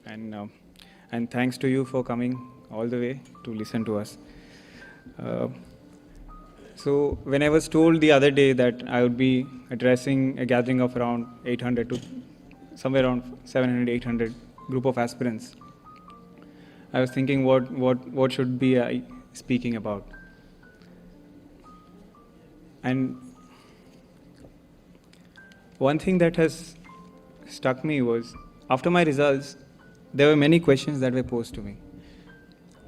and uh, and thanks to you for coming all the way to listen to us. Uh, so when I was told the other day that I would be addressing a gathering of around 800 to somewhere around 700, 800 group of aspirants, I was thinking what should be I speaking about. And one thing that has struck me was after my results, there were many questions that were posed to me.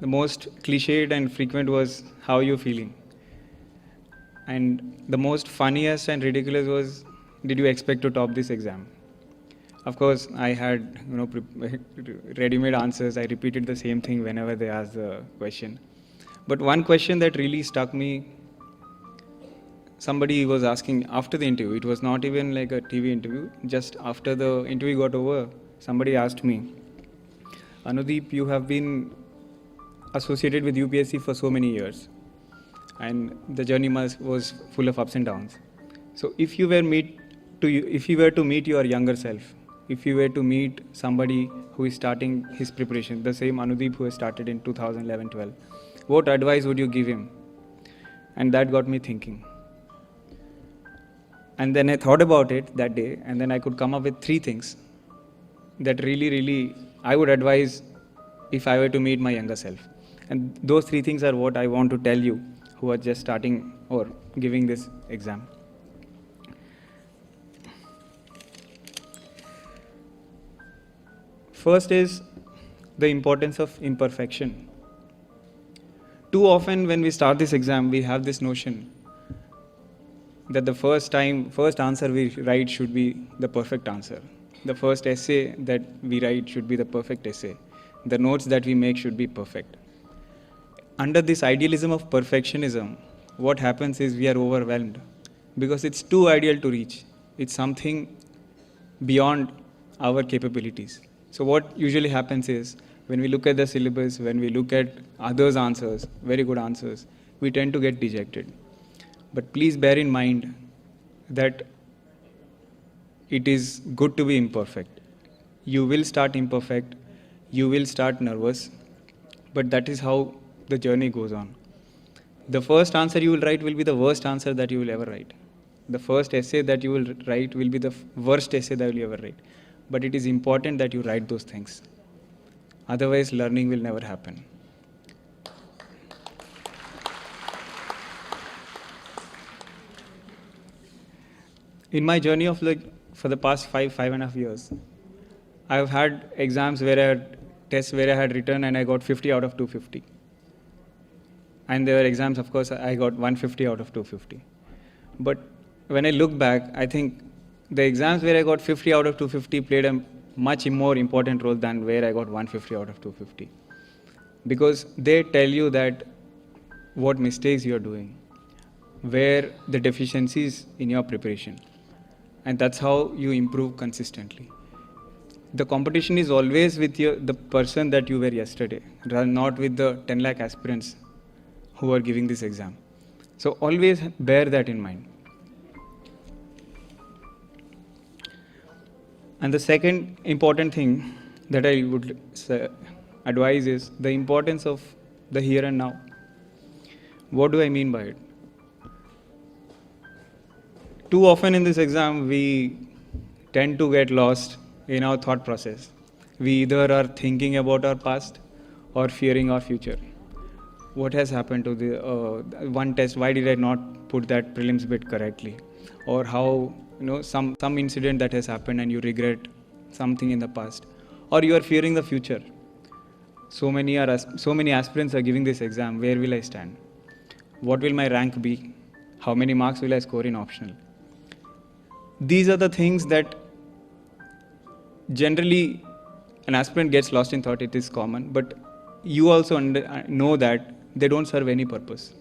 The most cliched and frequent was, how are you feeling? And the most funniest and ridiculous was, did you expect to top this exam? Of course, I had ready-made answers. I repeated the same thing whenever they asked the question. But one question that really stuck me, somebody was asking after the interview. It was not even like a TV interview. Just after the interview got over, somebody asked me, Anudeep, you have been associated with UPSC for so many years, and the journey was full of ups and downs. So if you were to meet your younger self, if you were to meet somebody who is starting his preparation, the same Anudeep who has started in 2011-12, what advice would you give him? And that got me thinking. And then I thought about it that day, and then I could come up with 3 things that really I would advise if I were to meet my younger self. And those 3 things are what I want to tell you who are just starting or giving this exam. First is the importance of imperfection. Too often when we start this exam, we have this notion that the first answer we write should be the perfect answer. The first essay that we write should be the perfect essay. The notes that we make should be perfect. Under this idealism of perfectionism, what happens is we are overwhelmed because it's too ideal to reach. It's something beyond our capabilities. So what usually happens is when we look at the syllabus, when we look at others' answers, very good answers, we tend to get dejected. But please bear in mind that it is good to be imperfect. You will start imperfect, you will start nervous, but that is how the journey goes on. The first answer you will write will be the worst answer that you will ever write. The first essay that you will write will be the worst essay that you will ever write. But it is important that you write those things. Otherwise, learning will never happen. In my journey of for the past 5.5 years, I have had exams tests where I had written and I got 50 out of 250. And there were exams, of course, I got 150 out of 250. But when I look back, I think the exams where I got 50 out of 250 played a much more important role than where I got 150 out of 250. Because they tell you that what mistakes you are doing, where the deficiencies in your preparation. And that's how you improve consistently. The competition is always with the person that you were yesterday, not with the 10 lakh aspirants who are giving this exam. So always bear that in mind. And the second important thing that I would advise is the importance of the here and now. What do I mean by it? Too often in this exam, we tend to get lost in our thought process. We either are thinking about our past or fearing our future. What has happened to the one test? Why did I not put that prelims bit correctly? Or how, some incident that has happened and you regret something in the past. Or you are fearing the future. So many aspirants are giving this exam. Where will I stand? What will my rank be? How many marks will I score in optional? These are the things that generally an aspirant gets lost in thought. It is common, but you also know that they don't serve any purpose.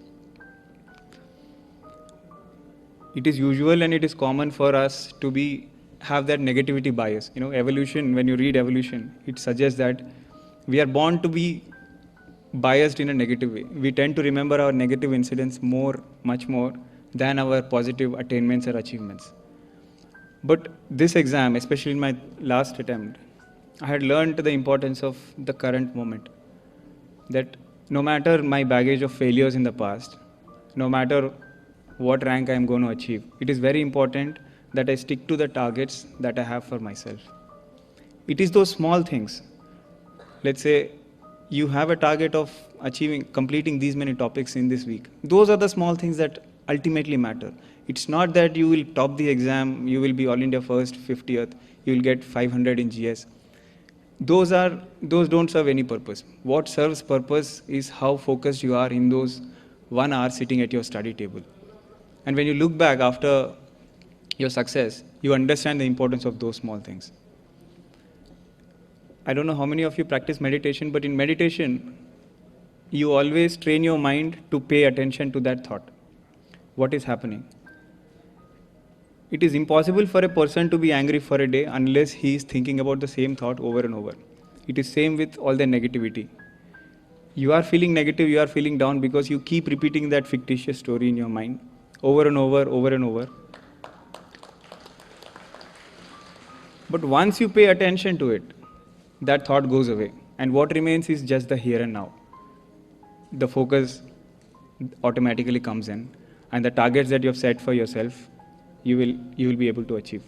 It is usual and it is common for us to have that negativity bias. Evolution, when you read evolution, it suggests that we are born to be biased in a negative way. We tend to remember our negative incidents much more than our positive attainments or achievements. But this exam, especially in my last attempt, I had learned the importance of the current moment. That no matter my baggage of failures in the past, no matter what rank I am going to achieve, it is very important that I stick to the targets that I have for myself. It is those small things. Let's say you have a target of completing these many topics in this week. Those are the small things that ultimately matter. It's not that you will top the exam, you will be All India first, 50th, you will get 500 in GS. Those don't serve any purpose. What serves purpose is how focused you are in those 1 hour sitting at your study table. And when you look back after your success, you understand the importance of those small things. I don't know how many of you practice meditation, but in meditation, you always train your mind to pay attention to that thought. What is happening? It is impossible for a person to be angry for a day unless he is thinking about the same thought over and over. It is same with all the negativity. You are feeling negative, you are feeling down because you keep repeating that fictitious story in your mind over and over. But once you pay attention to it, that thought goes away. And what remains is just the here and now. The focus automatically comes in. And the targets that you have set for yourself, you will be able to achieve.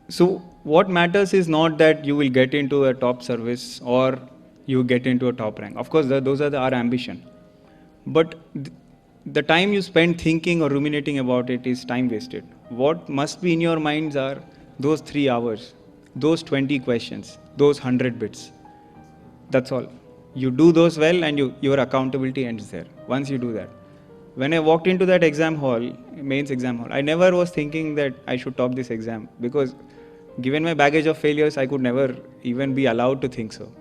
So what matters is not that you will get into a top service or you get into a top rank. Of course, those are our ambition. But the time you spend thinking or ruminating about it is time wasted. What must be in your minds are those 3 hours, those 20 questions, those 100 bits. That's all. You do those well and your accountability ends there. Once you do that. When I walked into that mains exam hall, I never was thinking that I should top this exam because given my baggage of failures, I could never even be allowed to think so.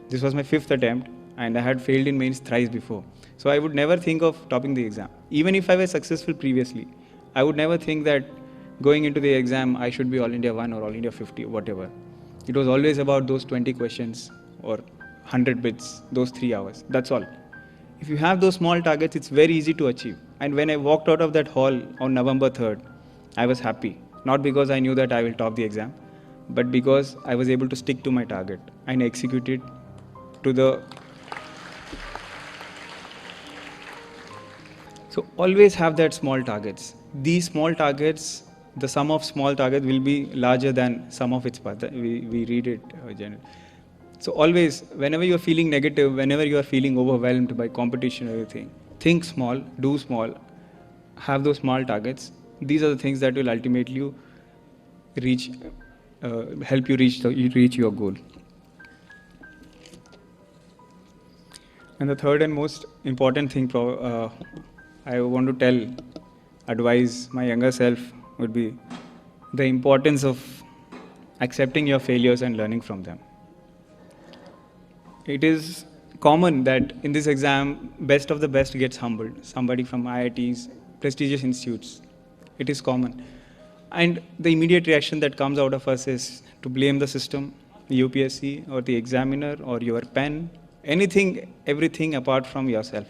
This was my 5th attempt and I had failed in mains thrice before. So I would never think of topping the exam. Even if I was successful previously, I would never think that going into the exam, I should be All India 1 or All India 50, whatever. It was always about those 20 questions or 100 bits, those 3 hours. That's all. If you have those small targets, it's very easy to achieve. And when I walked out of that hall on November 3rd, I was happy. Not because I knew that I will top the exam, but because I was able to stick to my target and execute it to the... So always have that small targets. These small targets, the sum of small targets will be larger than sum of its parts. We read it generally. So always, whenever you are feeling negative, whenever you are feeling overwhelmed by competition or everything, think small, do small, have those small targets. These are the things that will ultimately help you reach your goal. And the third and most important thing I want to advise my younger self would be the importance of accepting your failures and learning from them. It is common that in this exam, best of the best gets humbled. Somebody from IITs, prestigious institutes. It is common. And the immediate reaction that comes out of us is to blame the system, the UPSC or the examiner or your pen, everything apart from yourself.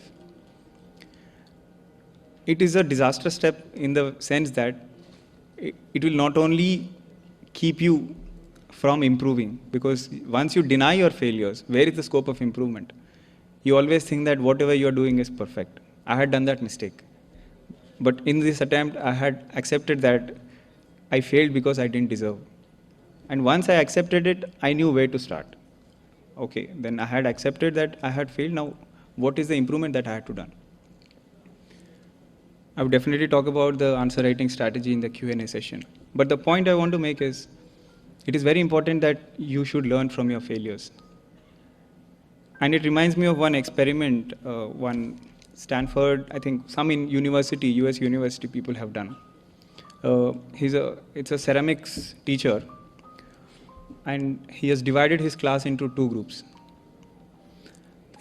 It is a disastrous step in the sense that it will not only keep you from improving, because once you deny your failures, where is the scope of improvement? You always think that whatever you are doing is perfect. I had done that mistake. But in this attempt, I had accepted that I failed because I didn't deserve. And once I accepted it, I knew where to start. Okay, then I had accepted that I had failed. Now, what is the improvement that I had to do? I would definitely talk about the answer writing strategy in the Q&A session. But the point I want to make is, it is very important that you should learn from your failures. And it reminds me of one experiment, one Stanford, I think some in university, US university people have done. It's a ceramics teacher, and he has divided his class into 2 groups.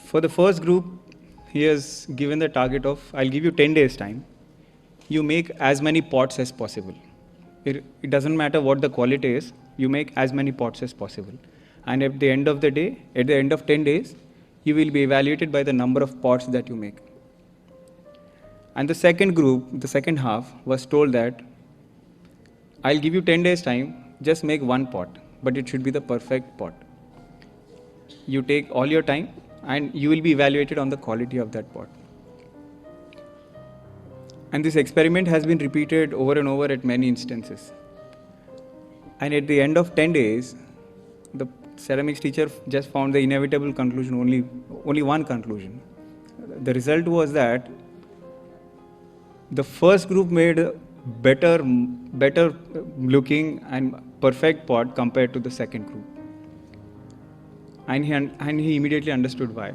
For the first group, he has given the target of, I'll give you 10 days time. You make as many pots as possible. It doesn't matter what the quality is, you make as many pots as possible. And at the end of the day, at the end of 10 days, you will be evaluated by the number of pots that you make. And the second group, the second half, was told that I'll give you 10 days time, just make one pot, but it should be the perfect pot. You take all your time and you will be evaluated on the quality of that pot. And this experiment has been repeated over and over at many instances. And at the end of 10 days, the ceramics teacher just found the inevitable conclusion, only one conclusion. The result was that the first group made a better looking and perfect pot compared to the second group. And he immediately understood why.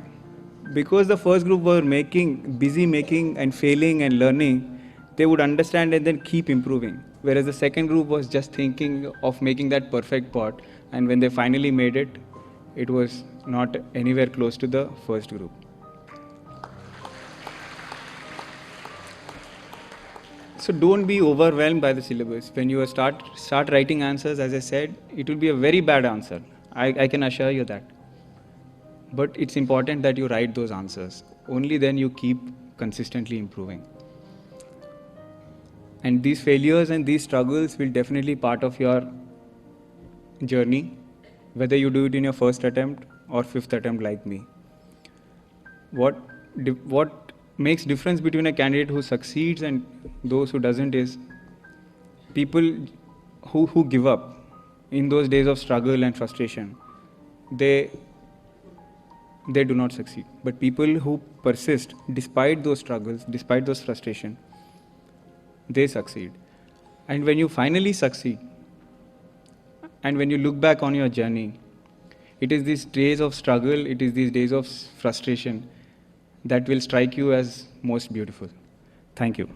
Because the first group were busy making and failing and learning, they would understand and then keep improving. Whereas the second group was just thinking of making that perfect pot, and when they finally made it, it was not anywhere close to the first group. So don't be overwhelmed by the syllabus. When you start writing answers, as I said, it will be a very bad answer. I can assure you that. But it's important that you write those answers. Only then you keep consistently improving. And these failures and these struggles will definitely be part of your journey, whether you do it in your first attempt or fifth attempt like me. What makes difference between a candidate who succeeds and those who doesn't is people who give up in those days of struggle and frustration. They do not succeed. But people who persist despite those struggles, despite those frustration, they succeed. And when you finally succeed, and when you look back on your journey, it is these days of struggle, it is these days of frustration that will strike you as most beautiful. Thank you.